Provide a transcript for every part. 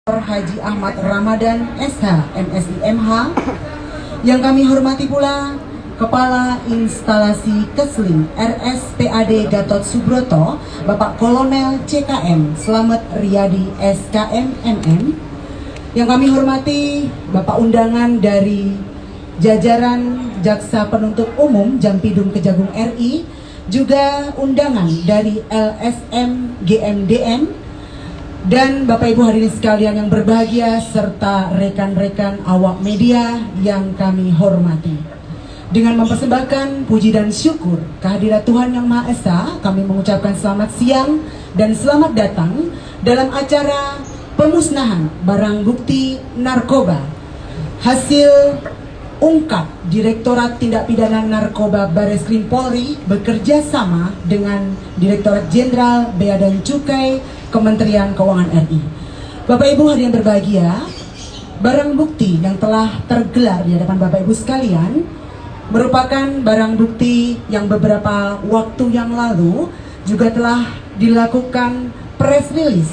Haji Ahmad Ramadan SH MSI MH. Yang kami hormati pula Kepala Instalasi Kesling RSPAD Gatot Subroto Bapak Kolonel CKM Slamet Riyadi SKM MM. Yang kami hormati Bapak undangan dari jajaran Jaksa Penuntut Umum Jampidum Kejagung RI, juga undangan dari LSM GMDN, dan Bapak Ibu hadirin sekalian yang berbahagia serta rekan-rekan awak media yang kami hormati. Dengan mempersembahkan puji dan syukur kehadirat Tuhan Yang Maha Esa, kami mengucapkan selamat siang dan selamat datang dalam acara pemusnahan barang bukti narkoba hasil ungkap Direktorat Tindak Pidana Narkoba Bareskrim Polri bekerja sama dengan Direktorat Jenderal Bea dan Cukai Kementerian Keuangan RI. Bapak Ibu hadirin berbahagia, barang bukti yang telah tergelar di hadapan Bapak Ibu sekalian merupakan barang bukti yang beberapa waktu yang lalu juga telah dilakukan press release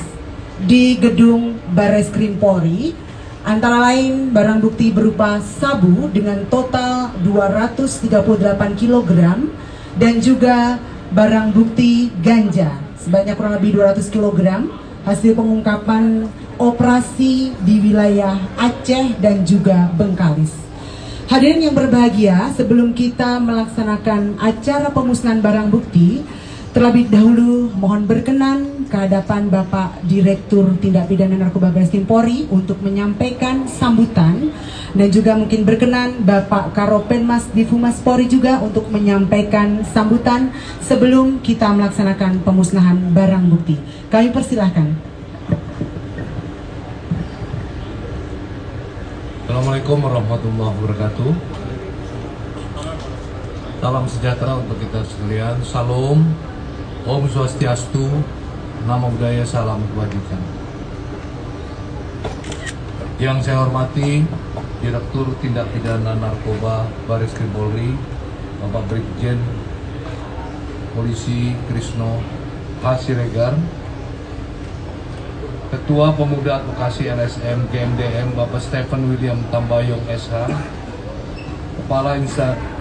di gedung Bareskrim Polri. Antara lain barang bukti berupa sabu dengan total 238 kg dan juga barang bukti ganja sebanyak kurang lebih 200 kg hasil pengungkapan operasi di wilayah Aceh dan juga Bengkalis. Hadirin yang berbahagia, sebelum kita melaksanakan acara pemusnahan barang bukti, terlebih dahulu mohon berkenan ke hadapan Bapak Direktur Tindak Pidana Narkoba Bareskrim Polri untuk menyampaikan sambutan, dan juga mungkin berkenan Bapak Karopenmas Divhumas Polri juga untuk menyampaikan sambutan sebelum kita melaksanakan pemusnahan barang bukti. Kami persilahkan. Assalamualaikum warahmatullahi wabarakatuh. Salam sejahtera untuk kita sekalian. Salam, Om Swastiastu, Namo Buddhaya, salam kebajikan. Yang saya hormati Direktur Tindak Pidana Narkoba Bareskrim Polri, Bapak Brigjen Polisi Krisno H. Siregar, Ketua Pemuda Advokasi LSM GMDM Bapak Stephen William Tambayong SH, Kepala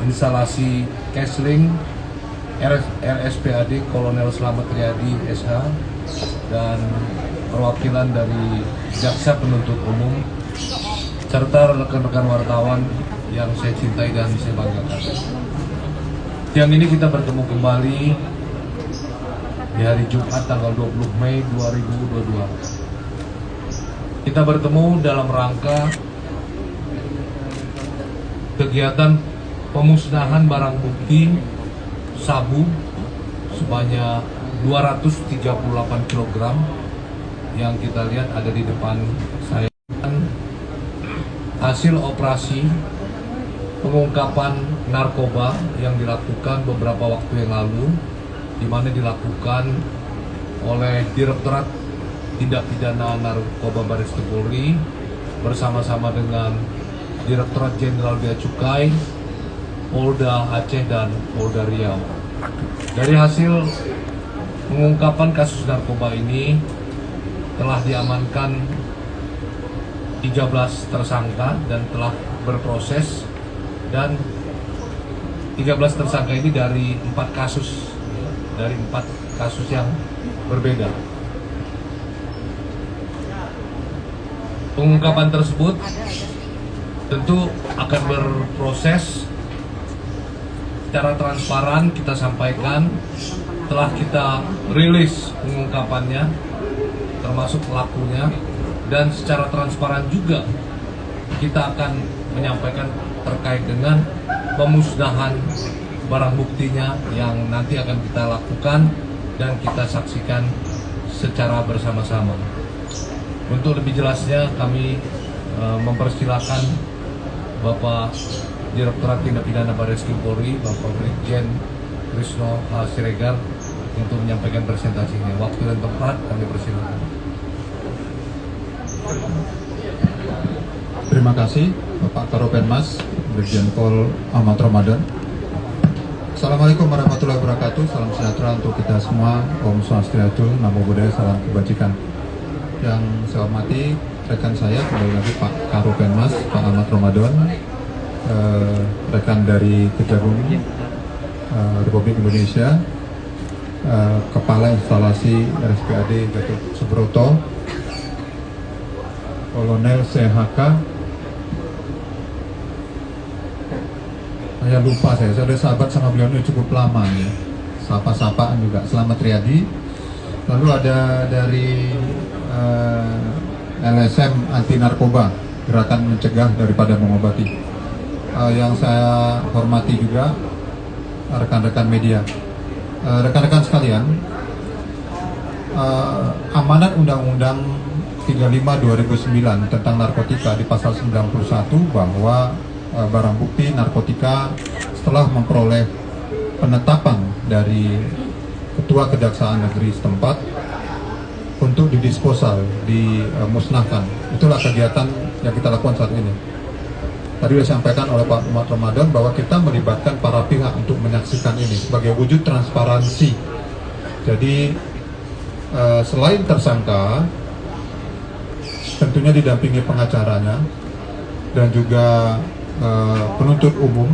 Instalasi Kesling RSPAD Kolonel Slamet Riyadi SH, dan perwakilan dari Jaksa Penuntut Umum, serta rekan-rekan wartawan yang saya cintai dan saya banggakan. Siang ini kita bertemu kembali di hari Jumat tanggal 20 Mei 2022. Kita bertemu dalam rangka kegiatan pemusnahan barang bukti sabu sebanyak 238 kg yang kita lihat ada di depan saya. Hasil operasi pengungkapan narkoba yang dilakukan beberapa waktu yang lalu, di mana dilakukan oleh Direktorat Tindak Pidana Narkoba Bareskrim Polri bersama-sama dengan Direktorat Jenderal Bea Cukai, Polda Aceh dan Polda Riau. Dari hasil pengungkapan kasus narkoba ini telah diamankan 13 tersangka dan telah berproses, dan 13 tersangka ini dari 4 kasus yang berbeda. Pengungkapan tersebut tentu akan berproses secara transparan. Kita sampaikan telah kita rilis pengungkapannya termasuk pelakunya, dan secara transparan juga kita akan menyampaikan terkait dengan pemusnahan barang buktinya yang nanti akan kita lakukan dan kita saksikan secara bersama-sama. Untuk lebih jelasnya kami mempersilahkan Bapak Direktorat Tindak Pidana Bareskrim Polri, Bapak Brigjen Krisno H. Siregar untuk menyampaikan presentasinya. Waktu dan tempat kami persilakan. Terima kasih Bapak Karopenmas Brigjen Pol Ahmad Ramadan. Assalamualaikum warahmatullahi wabarakatuh. Salam sejahtera untuk kita semua. Om Swastiastu, Namo Buddhaya, salam kebajikan. Yang saya hormati rekan saya, kembali lagi Pak Karopenmas, Pak Ahmad Ramadan, rekan dari Kejagung Republik Indonesia, Kepala Instalasi RSPAD Gatot Subroto, Kolonel CHK, saya lupa saya sudah sahabat sama beliau ini cukup lama ya, sapa-sapaan juga, Selamat Riyadi. Lalu ada dari LSM Anti Narkoba, Gerakan Mencegah Daripada Mengobati. Yang saya hormati juga rekan-rekan media, rekan-rekan sekalian, amanat Undang-Undang 35/2009 tentang narkotika di pasal 91 bahwa barang bukti narkotika setelah memperoleh penetapan dari Ketua Kejaksaan Negeri setempat untuk didisposal, dimusnahkan. Itulah kegiatan yang kita lakukan saat ini. Tadi sudah disampaikan oleh Pak Ahmad Ramadan bahwa kita melibatkan para pihak untuk menyaksikan ini sebagai wujud transparansi. Jadi selain tersangka, tentunya didampingi pengacaranya dan juga penuntut umum,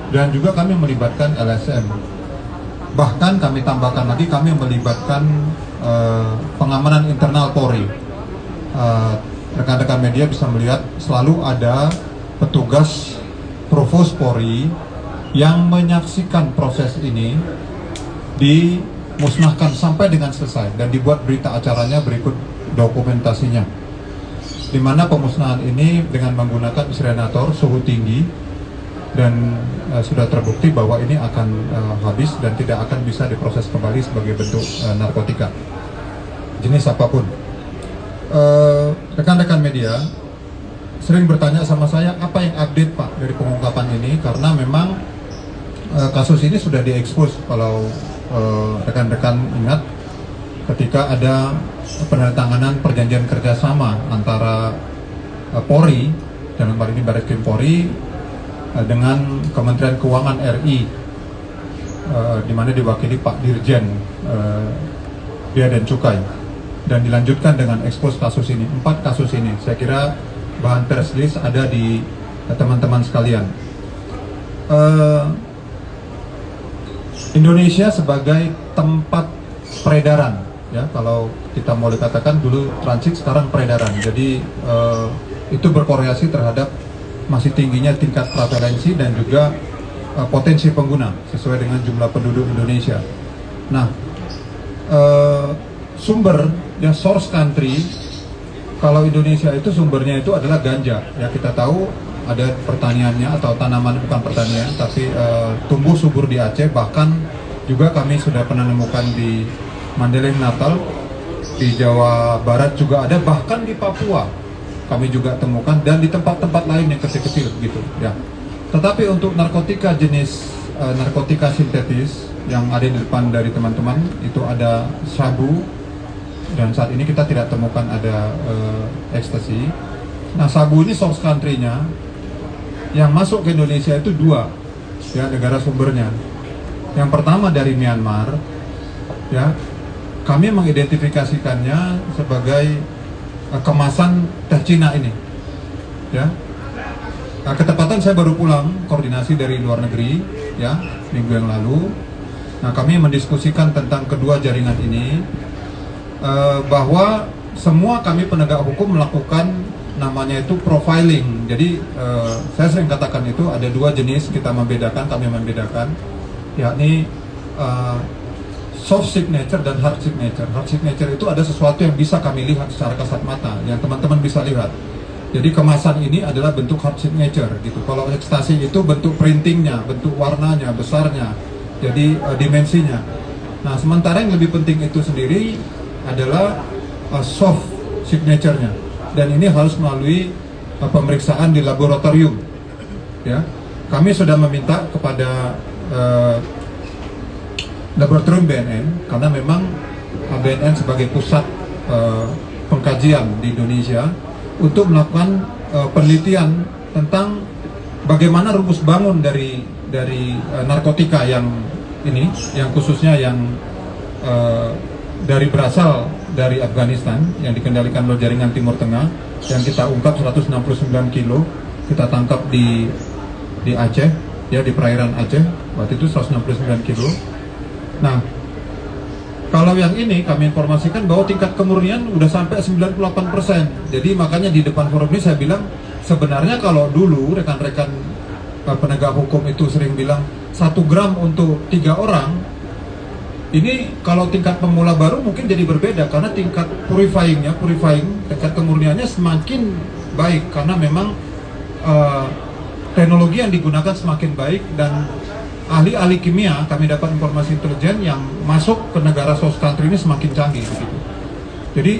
dan juga kami melibatkan LSM. Bahkan kami tambahkan lagi, kami melibatkan pengamanan internal Polri. Rekan-rekan media bisa melihat selalu ada petugas Provos Polri yang menyaksikan proses ini dimusnahkan sampai dengan selesai, dan dibuat berita acaranya berikut dokumentasinya, di mana pemusnahan ini dengan menggunakan insinerator suhu tinggi, dan sudah terbukti bahwa ini akan habis dan tidak akan bisa diproses kembali sebagai bentuk narkotika jenis apapun. Rekan-rekan media sering bertanya sama saya, apa yang update Pak dari pengungkapan ini, karena memang kasus ini sudah diekspos. Kalau rekan-rekan ingat, ketika ada penandatanganan perjanjian kerjasama antara Polri, dalam hal ini Barreskrim Polri, dengan Kementerian Keuangan RI, di mana diwakili Pak Dirjen Bea dan Cukai, dan dilanjutkan dengan ekspos kasus ini. 4 kasus ini, saya kira bahan press release ada di teman-teman sekalian. Indonesia sebagai tempat peredaran, ya, kalau kita mau dikatakan dulu transit, sekarang peredaran. Jadi itu berkorelasi terhadap masih tingginya tingkat prevalensi dan juga potensi pengguna sesuai dengan jumlah penduduk Indonesia. Nah, sumber, ya, source country, kalau Indonesia itu sumbernya itu adalah ganja. Ya, kita tahu ada pertaniannya, atau tanaman, bukan pertanian, tapi tumbuh subur di Aceh. Bahkan juga kami sudah pernah menemukan di Mandailing, Natal, di Jawa Barat juga ada, bahkan di Papua kami juga temukan, dan di tempat-tempat lain yang kecil-kecil begitu, ya. Tetapi untuk narkotika jenis narkotika sintetis yang ada di depan dari teman-teman, itu ada sabu, dan saat ini kita tidak temukan ada ekstasi. Nah, sabu ini source country-nya yang masuk ke Indonesia itu 2, ya, negara sumbernya. Yang pertama dari Myanmar, ya, kami mengidentifikasikannya sebagai kemasan teh Cina ini, ya. Nah, ketepatan saya baru pulang koordinasi dari luar negeri, ya, minggu yang lalu. Nah, kami mendiskusikan tentang kedua jaringan ini, bahwa semua kami penegak hukum melakukan namanya itu profiling. Jadi saya sering katakan itu ada 2 jenis, kita membedakan, kami membedakan, yakni soft signature dan hard signature. Hard signature itu ada sesuatu yang bisa kami lihat secara kasat mata, yang teman-teman bisa lihat. Jadi kemasan ini adalah bentuk hard signature gitu. Kalau ekstasi itu bentuk printingnya, bentuk warnanya, besarnya, jadi dimensinya. Nah, sementara yang lebih penting itu sendiri adalah soft signature-nya, dan ini harus melalui pemeriksaan di laboratorium, ya. Kami sudah meminta kepada laboratorium BNN, karena memang BNN sebagai pusat pengkajian di Indonesia, untuk melakukan penelitian tentang bagaimana rumus bangun dari narkotika yang ini, yang khususnya yang dari berasal dari Afghanistan yang dikendalikan oleh jaringan Timur Tengah yang kita ungkap 169 kilo, kita tangkap di Aceh, ya di perairan Aceh, waktu itu 169 kilo. Nah, kalau yang ini kami informasikan bahwa tingkat kemurnian udah sampai 98%. Jadi makanya di depan forum ini saya bilang, sebenarnya kalau dulu rekan-rekan penegak hukum itu sering bilang 1 gram untuk 3 orang, ini kalau tingkat pemula baru mungkin jadi berbeda karena tingkat purifying, tingkat kemurniannya semakin baik karena memang teknologi yang digunakan semakin baik dan ahli-ahli kimia, kami dapat informasi intelijen yang masuk ke negara source country ini semakin canggih begitu. Jadi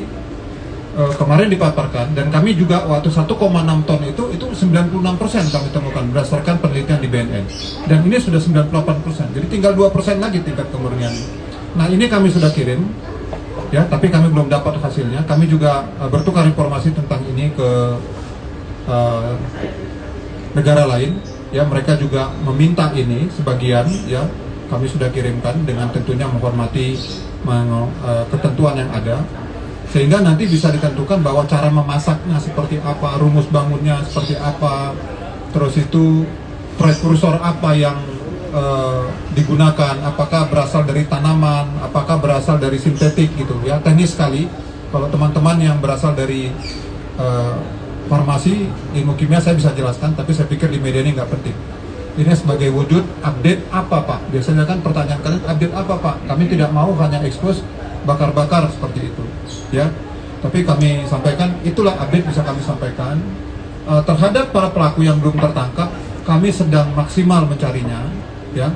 kemarin dipaparkan dan kami juga waktu 1,6 ton itu 96% kami temukan berdasarkan penelitian di BNN dan ini sudah 98%, jadi tinggal 2% lagi tingkat kemurnian. Nah ini kami sudah kirim ya, tapi kami belum dapat hasilnya. Kami juga bertukar informasi tentang ini ke negara lain ya, mereka juga meminta ini sebagian ya, kami sudah kirimkan dengan tentunya menghormati ketentuan yang ada, sehingga nanti bisa ditentukan bahwa cara memasaknya seperti apa, rumus bangunnya seperti apa, terus itu prekursor apa yang digunakan, apakah berasal dari tanaman, apakah berasal dari sintetik gitu ya, teknis sekali. Kalau teman-teman yang berasal dari farmasi, ilmu kimia saya bisa jelaskan, tapi saya pikir di media ini nggak penting. Ini sebagai wujud update apa Pak? Biasanya kan pertanyaan kalian, update apa Pak? Kami tidak mau hanya expose bakar-bakar seperti itu ya, tapi kami sampaikan itulah update bisa kami sampaikan. Terhadap para pelaku yang belum tertangkap, kami sedang maksimal mencarinya ya,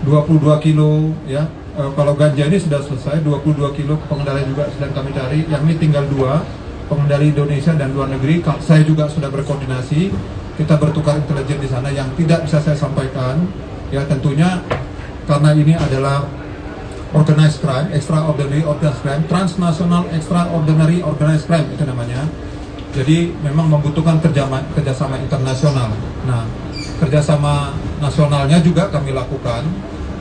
22 kilo ya, kalau ganja ini sudah selesai, 22 kilo pengendali juga sedang kami cari, yang ini tinggal 2 pengendali Indonesia dan luar negeri. Saya juga sudah berkoordinasi, kita bertukar intelijen di sana yang tidak bisa saya sampaikan ya, tentunya karena ini adalah organized crime, extraordinary organized crime, transnational extraordinary organized crime itu namanya. Jadi memang membutuhkan kerjasama internasional. Nah, kerjasama nasionalnya juga kami lakukan,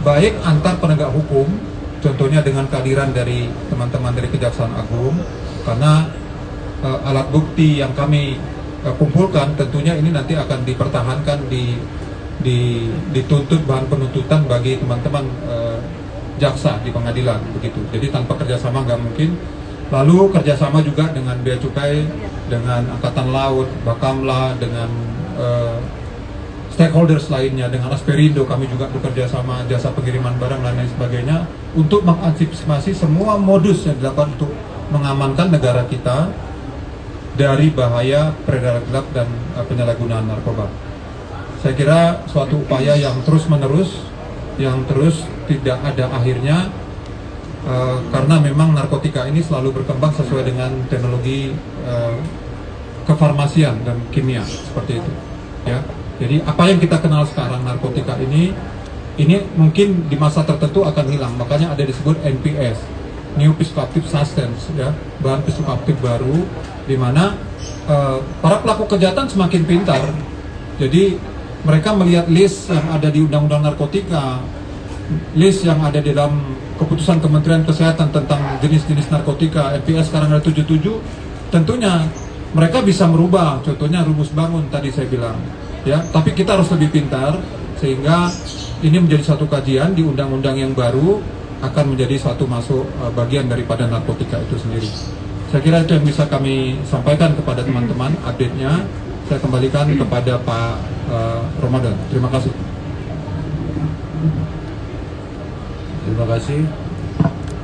baik antar penegak hukum, contohnya dengan kehadiran dari teman-teman dari Kejaksaan Agung, karena alat bukti yang kami kumpulkan tentunya ini nanti akan dipertahankan, dituntut bahan penuntutan bagi teman-teman jaksa di pengadilan begitu. Jadi tanpa kerjasama nggak mungkin. Lalu kerjasama juga dengan Bea Cukai, dengan Angkatan Laut, Bakamla, dengan stakeholders lainnya, dengan Asperindo kami juga bekerja sama, jasa pengiriman barang dan lain sebagainya, untuk mengantisipasi semua modus yang dilakukan untuk mengamankan negara kita dari bahaya peredaran gelap dan penyalahgunaan narkoba. Saya kira suatu upaya yang terus-menerus, yang terus tidak ada akhirnya, karena memang narkotika ini selalu berkembang sesuai dengan teknologi kefarmasian dan kimia seperti itu ya. Jadi apa yang kita kenal sekarang narkotika ini mungkin di masa tertentu akan hilang, makanya ada disebut NPS, New Psychoactive Substance ya, bahan psikoaktif baru, di mana para pelaku kejahatan semakin pintar. Jadi mereka melihat list yang ada di Undang-Undang Narkotika, list yang ada di dalam keputusan Kementerian Kesehatan tentang jenis-jenis narkotika, NPS sekarang ada 77, tentunya mereka bisa merubah, contohnya rumus bangun tadi saya bilang ya, tapi kita harus lebih pintar sehingga ini menjadi satu kajian di undang-undang yang baru, akan menjadi satu masuk bagian daripada narkotika itu sendiri. Saya kira itu yang bisa kami sampaikan kepada teman-teman update-nya. Saya kembalikan kepada Pak Ramadan. Terima kasih. Terima kasih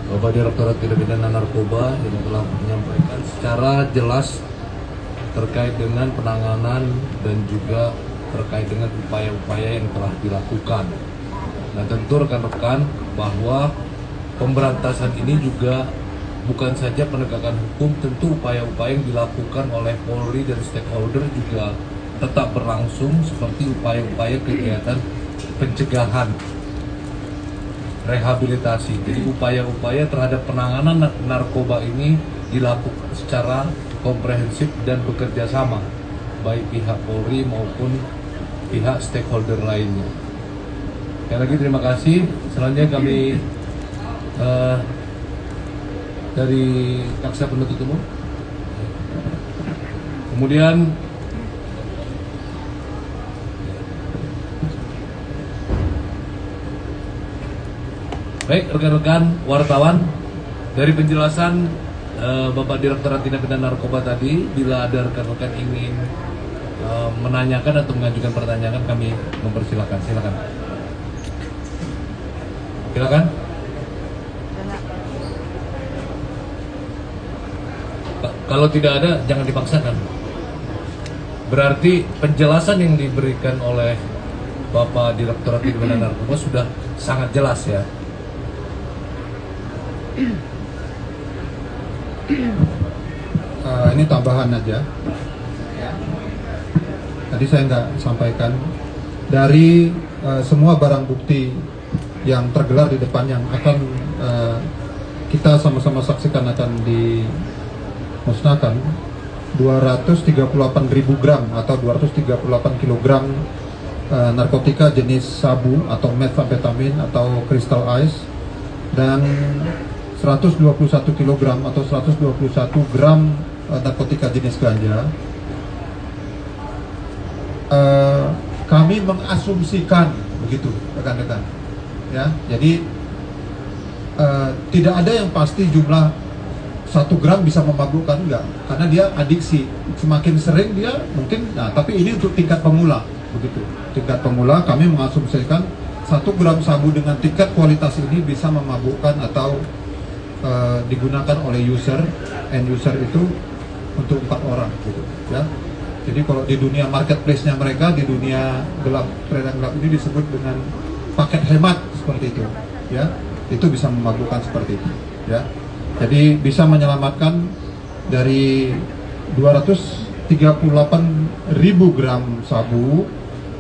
Bapak Direktorat Tindak Pidana Narkoba yang telah menyampaikan secara jelas terkait dengan penanganan dan juga terkait dengan upaya-upaya yang telah dilakukan. Nah, tentu rekan-rekan bahwa pemberantasan ini juga bukan saja penegakan hukum, tentu upaya-upaya yang dilakukan oleh Polri dan stakeholder juga tetap berlangsung, seperti upaya-upaya kegiatan pencegahan, rehabilitasi. Jadi upaya-upaya terhadap penanganan narkoba ini dilakukan secara komprehensif dan bekerja sama, baik pihak Polri maupun pihak stakeholder lainnya. Sekali lagi terima kasih. Selanjutnya kami dari jaksa penuntut umum. Kemudian baik rekan-rekan wartawan, dari penjelasan Bapak Direktorat Tindak Pidana Narkoba tadi, bila ada rekan-rekan ingin menanyakan atau mengajukan pertanyaan, kami mempersilahkan. Silakan. Silakan. Kalau tidak ada, jangan dipaksakan. Berarti penjelasan yang diberikan oleh Bapak Direktorat Tindak Pidana Narkoba sudah sangat jelas ya. Ini tambahan aja. Tadi saya nggak sampaikan, dari semua barang bukti yang tergelar di depan yang akan kita sama-sama saksikan akan dimusnahkan, 238.000 gram atau 238 kg narkotika jenis sabu atau methamphetamine atau crystal ice, dan 121 kg atau 121 gram narkotika jenis ganja. Kami mengasumsikan begitu, rekan-rekan. Ya, jadi tidak ada yang pasti jumlah 1 gram bisa memabukkan, enggak, karena dia adiksi. Semakin sering dia mungkin, nah tapi ini untuk tingkat pemula, begitu. Tingkat pemula kami mengasumsikan 1 gram sabu dengan tingkat kualitas ini bisa memabukkan atau digunakan oleh end user itu untuk 4 orang, gitu, ya. Jadi kalau di dunia marketplace-nya mereka, di dunia peredaran gelap ini disebut dengan paket hemat seperti itu, ya. Itu bisa memabukkan seperti itu, ya. Jadi bisa menyelamatkan dari 238.000 gram sabu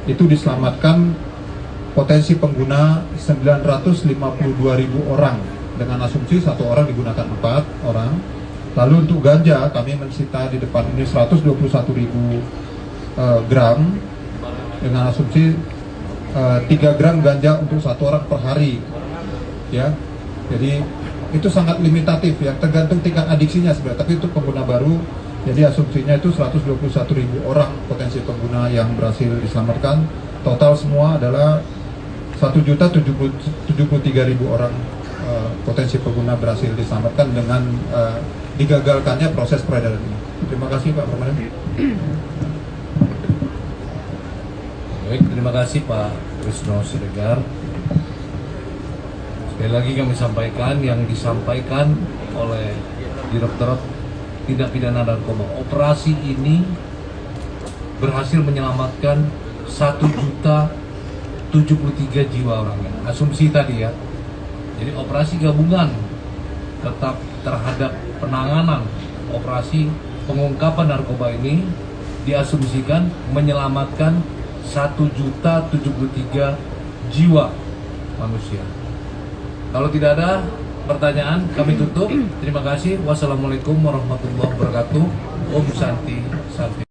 itu diselamatkan potensi pengguna 952.000 orang, dengan asumsi 1 orang digunakan 4 orang. Lalu untuk ganja kami mensita di depan ini 121.000 gram dengan asumsi 3 gram ganja untuk 1 orang per hari, ya. Jadi itu sangat limitatif ya, tergantung tingkat adiksinya sebenarnya, tapi untuk pengguna baru jadi asumsinya itu 121.000 orang potensi pengguna yang berhasil diselamatkan. Total semua adalah 1.073.000 orang potensi pengguna berhasil diselamatkan dengan digagalkannya proses peredaran ini. Terima kasih Pak Permanen. Baik, terima kasih Pak Krisno Siregar. Sekali lagi kami sampaikan yang disampaikan oleh Direktorat Tindak Pidana Narkoba, operasi ini berhasil menyelamatkan 1.073 jiwa orangnya. Asumsi tadi ya. Jadi operasi gabungan tetap terhadap penanganan operasi pengungkapan narkoba ini diasumsikan menyelamatkan 1.073 jiwa manusia. Kalau tidak ada pertanyaan, kami tutup. Terima kasih. Wassalamualaikum warahmatullahi wabarakatuh. Om Santi Santi.